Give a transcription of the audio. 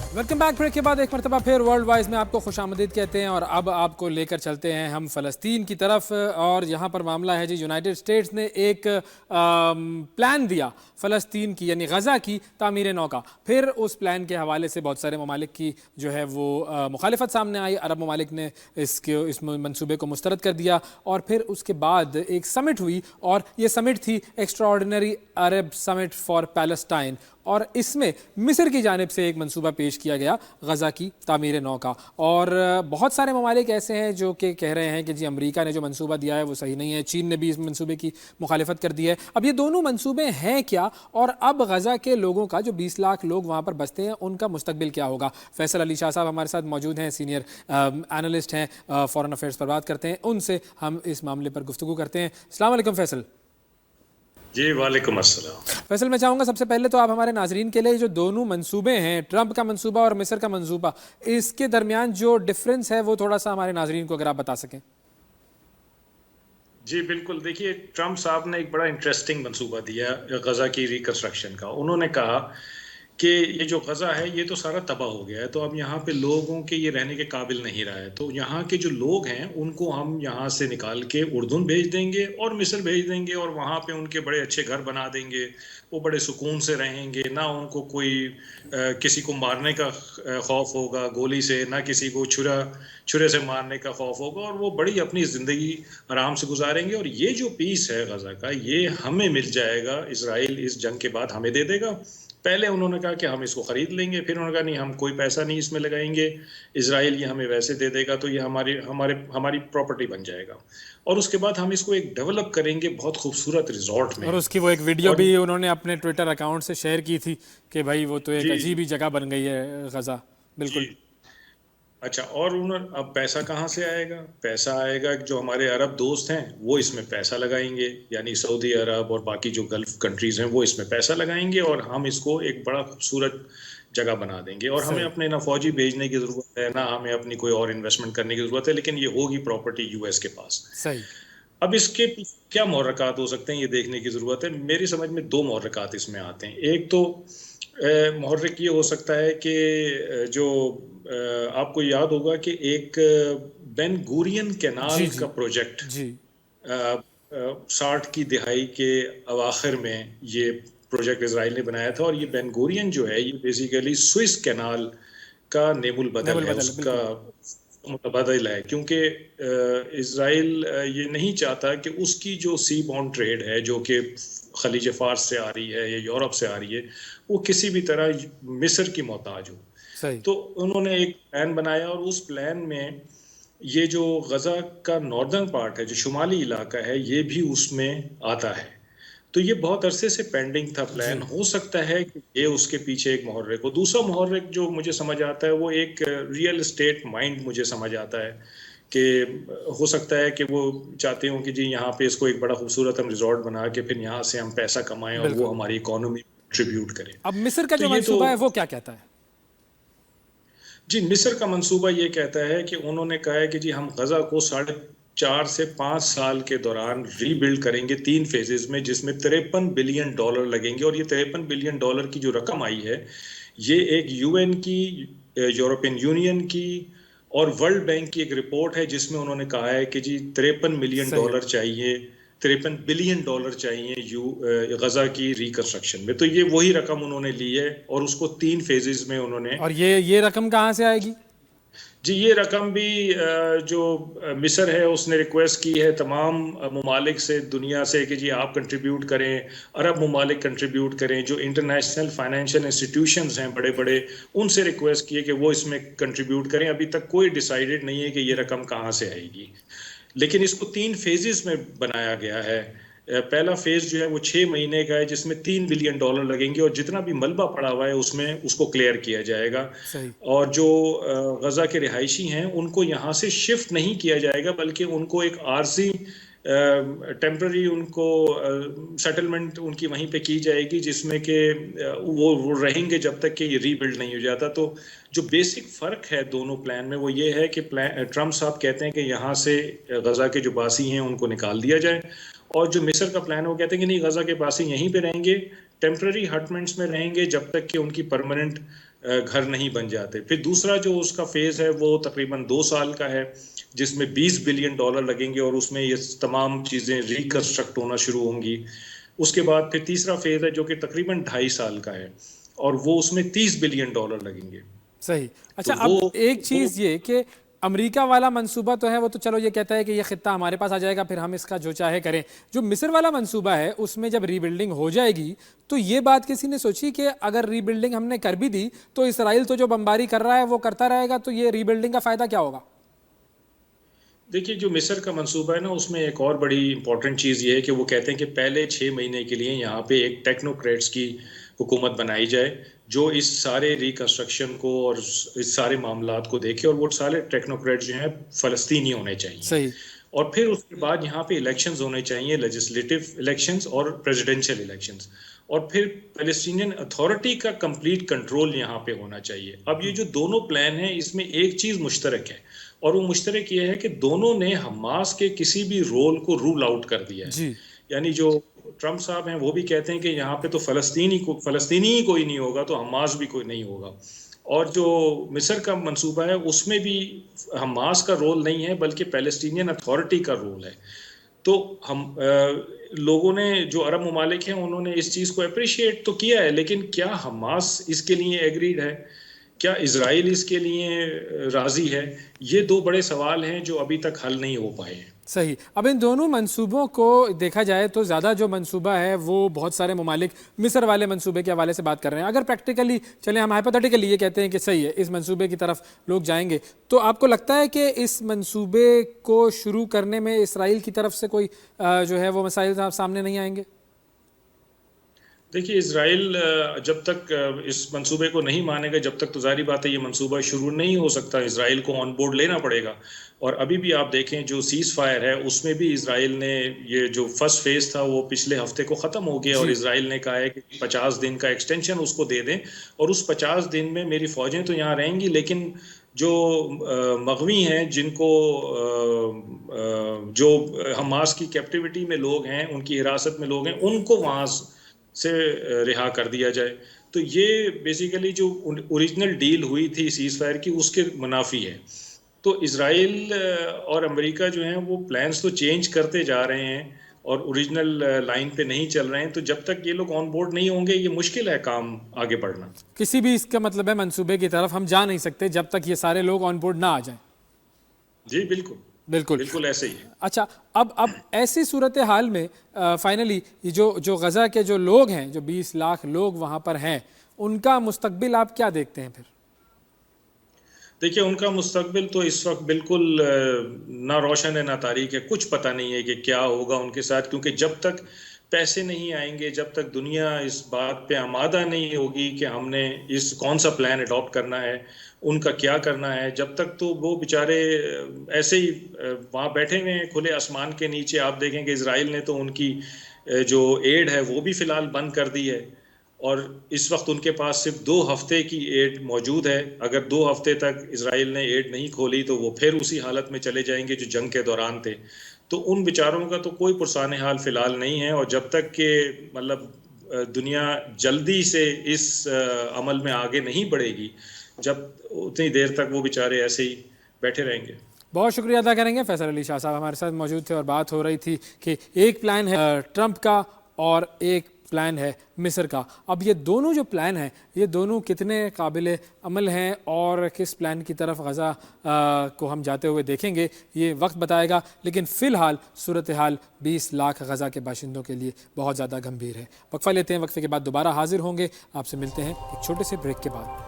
Welcome back. Break के बाद एक मरतबा फिर वर्ल्ड वाइज में आपको खुश आमदीद कहते हैं और अब आपको लेकर चलते हैं हम फ़लस्तीन की तरफ। और यहाँ पर मामला है जी, यूनाइटेड स्टेट्स ने एक प्लान दिया फ़लस्तीन की यानी गज़ा की तामीर नौ का। फिर उस प्लान के हवाले से बहुत सारे ममालिक की जो है वो मुखालिफत सामने आई। अरब ममालिक ने इस मनसूबे को मुस्तरद कर दिया और फिर उसके बाद एक समिट हुई और ये समिट थी extraordinary Arab summit for Palestine. और इसमें मिस्र की जानिब से एक मंसूबा पेश किया गया गज़ा की तामीर नौ का। और बहुत सारे ममालिक ऐसे हैं जो कि कह रहे हैं कि जी अमेरिका ने जो मंसूबा दिया है वो सही नहीं है, चीन ने भी इस मंसूबे की मुखालिफत कर दी है। अब ये दोनों मंसूबे हैं क्या, और अब गज़ा के लोगों का जो 20 लाख लोग वहाँ पर बसते हैं उनका मुस्तकबिल क्या होगा? फैसल अली शाह साहब हमारे साथ मौजूद हैं, सीनियर एनालिस्ट हैं, फॉरेन अफेयर्स पर बात करते हैं, उनसे हम इस मामले पर गुफ्तगू करते हैं। अस्सलाम वालेकुम फैसल। जी वालेकुम अस्सलाम। फैसल, मैं चाहूँगा सबसे पहले तो आप हमारे नाजरीन के लिए जो दोनों मंसूबे हैं, ट्रंप का मंसूबा और मिस्र का मंसूबा, इसके दरमियान जो डिफरेंस है वो थोड़ा सा हमारे नाजरीन को अगर आप बता सकें। जी बिल्कुल, देखिए ट्रंप साहब ने एक बड़ा इंटरेस्टिंग मंसूबा दिया गज़ा की रिकंस्ट्रक्शन का। उन्होंने कहा कि ये जो गज़ा है ये तो सारा तबाह हो गया है, तो अब यहाँ पे लोगों के ये रहने के काबिल नहीं रहा है, तो यहाँ के जो लोग हैं उनको हम यहाँ से निकाल के उर्दून भेज देंगे और मिस्र भेज देंगे और वहाँ पे उनके बड़े अच्छे घर बना देंगे, वो बड़े सुकून से रहेंगे, ना उनको कोई किसी को मारने का खौफ होगा गोली से, ना किसी को छुरे से मारने का खौफ होगा, और वो बड़ी अपनी ज़िंदगी आराम से गुजारेंगे। और ये जो पीस है गज़ा का, ये हमें मिल जाएगा, इजराइल इस जंग के बाद हमें दे देगा। पहले उन्होंने कहा कि हम इसको खरीद लेंगे, फिर उन्होंने कहा नहीं, हम कोई पैसा नहीं इसमें लगाएंगे, इजराइल ये हमें वैसे दे देगा, तो ये हमारी प्रॉपर्टी बन जाएगा। और उसके बाद हम इसको एक डेवलप करेंगे बहुत खूबसूरत रिजॉर्ट में। और उसकी वो एक वीडियो और भी उन्होंने अपने ट्विटर अकाउंट से शेयर की थी कि भाई वो तो एक जी अजीब ही जगह बन गई है गज़ा। जी। बिल्कुल। अच्छा, और उन्होंने अब पैसा कहाँ से आएगा? पैसा आएगा जो हमारे अरब दोस्त हैं वो इसमें पैसा लगाएंगे, यानी सऊदी अरब और बाकी जो गल्फ कंट्रीज हैं वो इसमें पैसा लगाएंगे, और हम इसको एक बड़ा खूबसूरत जगह बना देंगे। और हमें सही अपने ना फौजी भेजने की ज़रूरत है, ना हमें अपनी कोई और इन्वेस्टमेंट करने की ज़रूरत है, लेकिन ये होगी प्रॉपर्टी यूएस के पास। सही। अब इसके क्या मुहर्रकात हो सकते हैं ये देखने की ज़रूरत है। मेरी समझ में दो मुहर्रकात इसमें आते हैं। एक तो मुहर्रिक ये हो सकता है कि जो आपको याद होगा कि एक बेन गुरियन जी कैनाल जी का प्रोजेक्ट जी। 60 की दिहाई के अवाखिर में ये प्रोजेक्ट इसराइल ने बनाया था, और ये बेन गुरियन जो है ये बेसिकली स्विस कैनाल का नेमुल बदल नेबुल है, बदल, उसका बिल्कुल। मुतबादिल है, क्योंकि इसराइल ये नहीं चाहता कि उसकी जो सी बॉन्ड ट्रेड है जो कि खलीज फार्स से आ रही है या यूरोप से आ रही है, वो किसी भी तरह मिस्र की मोहताज हो। सही। तो उन्होंने एक प्लान बनाया, और उस प्लान में ये जो गज़ा का नॉर्दर्न पार्ट है, जो शुमाली इलाका है, ये भी उसमें आता है। तो ये बहुत अरसे से पेंडिंग था प्लान। जी हो सकता है कि ये उसके पीछे एक मुहर्रिक हो। दूसरा मुहर्रिक जो मुझे समझ आता है वो एक रियल एस्टेट माइंड मुझे समझ आता है कि हो सकता है कि वो चाहते हो कि जी यहाँ पे इसको एक बड़ा खूबसूरत हम रिजॉर्ट बना के फिर यहाँ से हम पैसा कमाएं और वो बिल्कुल। हमारी इकोनॉमी कंट्रीब्यूट करें। अब मिस्र का तो जो ये तो मंसूबा है वो क्या कहता है? जी, मिस्र का मंसूबा ये कहता है कि उन्होंने कहा है कि जी हम गज़ा को 4.5 से 5 साल के दौरान रीबिल्ड करेंगे 3 फेजेस में, जिसमें $53 बिलियन लगेंगे। और ये $53 बिलियन की जो रकम आई है, ये एक यूएन की, यूरोपियन यूनियन की और वर्ल्ड बैंक की एक रिपोर्ट है, जिसमें उन्होंने कहा है कि जी 53 मिलियन सही। डॉलर चाहिए, $53 बिलियन चाहिए गज़ा की रिकंस्ट्रक्शन में। तो ये वही रकम उन्होंने ली है, और उसको 3 फेजेस में उन्होंने। और ये रकम कहाँ से आएगी? जी, ये रकम भी जो मिस्र है उसने रिक्वेस्ट की है तमाम ममालिक से, दुनिया से, कि जी आप कंट्रीब्यूट करें, अरब ममालिक कंट्रीब्यूट करें, जो इंटरनेशनल फाइनेंशियल इंस्टीट्यूशंस हैं बड़े बड़े, उनसे रिक्वेस्ट की है कि वो इसमें कंट्रीब्यूट करें। अभी तक कोई डिसाइडेड नहीं है कि ये रकम कहाँ से आएगी, लेकिन इसको 3 फेजेस में बनाया गया है। पहला फेज जो है वो 6 महीने का है, जिसमें $3 बिलियन लगेंगे, और जितना भी मलबा पड़ा हुआ है उसमें उसको क्लियर किया जाएगा। सही। और जो गज़ा के रिहायशी हैं उनको यहाँ से शिफ्ट नहीं किया जाएगा, बल्कि उनको एक आर्जी टेम्पररी उनको सेटलमेंट उनकी वहीं पे की जाएगी, जिसमें कि वो रहेंगे जब तक कि ये रीबिल्ड नहीं हो जाता। तो जो बेसिक फ़र्क है दोनों प्लान में वो ये है कि ट्रम्प साहब कहते हैं कि यहाँ से गज़ा के जो बासी हैं उनको निकाल दिया जाए, और जो मिस्र का प्लान है वो कहते हैं कि नहीं, गज़ा के बासी यहीं पे रहेंगे, टेम्पररी हटमेंट्स में रहेंगे जब तक कि उनकी परमानेंट گھر نہیں بن جاتے. پھر دوسرا جو اس کا فیز ہے وہ تقریباً 2 سال کا ہے جس میں $20 بلین لگیں گے اور اس میں یہ تمام چیزیں ریکنسٹرکٹ ہونا شروع ہوں گی. اس کے بعد پھر تیسرا فیز ہے جو کہ تقریباً 2.5 سال کا ہے اور وہ اس میں $30 بلین لگیں گے. صحیح. تو اچھا اب ایک وہ چیز یہ کہ امریکہ والا منصوبہ تو ہے وہ تو چلو یہ کہتا ہے کہ یہ خطہ ہمارے پاس آ جائے گا پھر ہم اس کا جو چاہے کریں. جو مصر والا منصوبہ ہے اس میں جب ری بلڈنگ ہو جائے گی تو یہ بات کسی نے سوچی کہ اگر ری بلڈنگ ہم نے کر بھی دی تو اسرائیل تو جو بمباری کر رہا ہے وہ کرتا رہے گا تو یہ ری بلڈنگ کا فائدہ کیا ہوگا؟ دیکھیے جو مصر کا منصوبہ ہے نا اس میں ایک اور بڑی امپورٹنٹ چیز یہ ہے کہ وہ کہتے ہیں کہ پہلے 6 مہینے کے لیے یہاں پہ ایک ٹیکنوکریٹس کی حکومت بنائی جائے جو اس سارے ریکنسٹرکشن کو اور اس سارے معاملات کو دیکھے اور وہ سارے ٹیکنوکریٹ جو ہیں فلسطینی ہونے چاہیے. صحیح. اور پھر اس کے بعد یہاں پہ الیکشنز ہونے چاہیے لیجسلیٹو الیکشنز اور پریزیڈینشیل الیکشنز اور پھر پیلسٹینین اتھارٹی کا کمپلیٹ کنٹرول یہاں پہ ہونا چاہیے. اب یہ جو دونوں پلان ہیں اس میں ایک چیز مشترک ہے اور وہ مشترک یہ ہے کہ دونوں نے حماس کے کسی بھی رول کو رول آؤٹ کر دیا ہے. جی. یعنی جو ٹرمپ صاحب ہیں وہ بھی کہتے ہیں کہ یہاں پہ تو فلسطینی ہی کوئی نہیں ہوگا تو حماس بھی کوئی نہیں ہوگا. اور جو مصر کا منصوبہ ہے اس میں بھی حماس کا رول نہیں ہے بلکہ پیلسٹینین اتھارٹی کا رول ہے. تو ہم لوگوں نے جو عرب ممالک ہیں انہوں نے اس چیز کو اپریشیٹ تو کیا ہے لیکن کیا حماس اس کے لیے ایگریڈ ہے؟ کیا اسرائیل اس کے لیے راضی ہے؟ یہ دو بڑے سوال ہیں جو ابھی تک حل نہیں ہو پائے ہیں. صحیح. اب ان دونوں منصوبوں کو دیکھا جائے تو زیادہ جو منصوبہ ہے وہ بہت سارے ممالک مصر والے منصوبے کے حوالے سے بات کر رہے ہیں. اگر پریکٹیکلی چلیں ہم ہائپوتھیٹیکلی یہ کہتے ہیں کہ صحیح ہے اس منصوبے کی طرف لوگ جائیں گے تو آپ کو لگتا ہے کہ اس منصوبے کو شروع کرنے میں اسرائیل کی طرف سے کوئی جو ہے وہ مسائل سامنے نہیں آئیں گے؟ دیکھیے اسرائیل جب تک اس منصوبے کو نہیں مانے گا جب تک تو ظاہری بات ہے یہ منصوبہ شروع نہیں ہو سکتا. اسرائیل کو آن بورڈ لینا پڑے گا. اور ابھی بھی آپ دیکھیں جو سیز فائر ہے اس میں بھی اسرائیل نے یہ جو فرسٹ فیز تھا وہ پچھلے ہفتے کو ختم ہو گیا اور اسرائیل نے کہا ہے کہ 50 دن کا ایکسٹینشن اس کو دے دیں اور اس 50 دن میں میری فوجیں تو یہاں رہیں گی لیکن جو مغوی ہیں جن کو جو حماس کی کیپٹیوٹی میں لوگ ہیں ان کی حراست میں لوگ ہیں ان کو وہاں سے رہا کر دیا جائے. تو یہ بیسیکلی جو اوریجنل ڈیل ہوئی تھی سیز فائر کی اس کے منافی ہے. تو اسرائیل اور امریکہ جو ہیں وہ پلانز تو چینج کرتے جا رہے ہیں اور اوریجنل لائن پہ نہیں چل رہے ہیں. تو جب تک یہ لوگ آن بورڈ نہیں ہوں گے یہ مشکل ہے کام آگے بڑھنا. کسی بھی اس کا مطلب ہے منصوبے کی طرف ہم جا نہیں سکتے جب تک یہ سارے لوگ آن بورڈ نہ آ جائیں. جی بالکل بالکل ایسے ہی ہے. اچھا اب ایسی صورتحال میں فائنلی جو غزہ کے جو لوگ ہیں جو 20 لاکھ لوگ وہاں پر ہیں ان کا مستقبل آپ کیا دیکھتے ہیں پھر؟ دیکھیے ان کا مستقبل تو اس وقت بالکل نہ روشن ہے نہ تاریک ہے. کچھ پتہ نہیں ہے کہ کیا ہوگا ان کے ساتھ کیونکہ جب تک پیسے نہیں آئیں گے جب تک دنیا اس بات پہ آمادہ نہیں ہوگی کہ ہم نے اس کون سا پلان اڈاپٹ کرنا ہے ان کا کیا کرنا ہے جب تک تو وہ بیچارے ایسے ہی وہاں بیٹھے ہوئے ہیں کھلے آسمان کے نیچے. آپ دیکھیں کہ اسرائیل نے تو ان کی جو ایڈ ہے وہ بھی فی الحال بند کر دی ہے اور اس وقت ان کے پاس صرف 2 ہفتے کی ایڈ موجود ہے. اگر 2 ہفتے تک اسرائیل نے ایڈ نہیں کھولی تو وہ پھر اسی حالت میں چلے جائیں گے جو جنگ کے دوران تھے. تو ان بیچاروں کا تو کوئی پرسان حال فی الحال نہیں ہے اور جب تک کہ مطلب دنیا جلدی سے اس عمل میں آگے نہیں بڑھے گی جب اتنی دیر تک وہ بیچارے ایسے ہی بیٹھے رہیں گے. بہت شکریہ ادا کریں گے. فیصل علی شاہ صاحب ہمارے ساتھ موجود تھے اور بات ہو رہی تھی کہ ایک پلان ہے ٹرمپ کا اور ایک پلان ہے مصر کا. اب یہ دونوں جو پلان ہیں یہ دونوں کتنے قابل عمل ہیں اور کس پلان کی طرف غزہ کو ہم جاتے ہوئے دیکھیں گے یہ وقت بتائے گا. لیکن فی الحال صورتحال 20 لاکھ غزہ کے باشندوں کے لیے بہت زیادہ گمبھیر ہے. وقفہ لیتے ہیں. وقفے کے بعد دوبارہ حاضر ہوں گے. آپ سے ملتے ہیں ایک چھوٹے سے بریک کے بعد.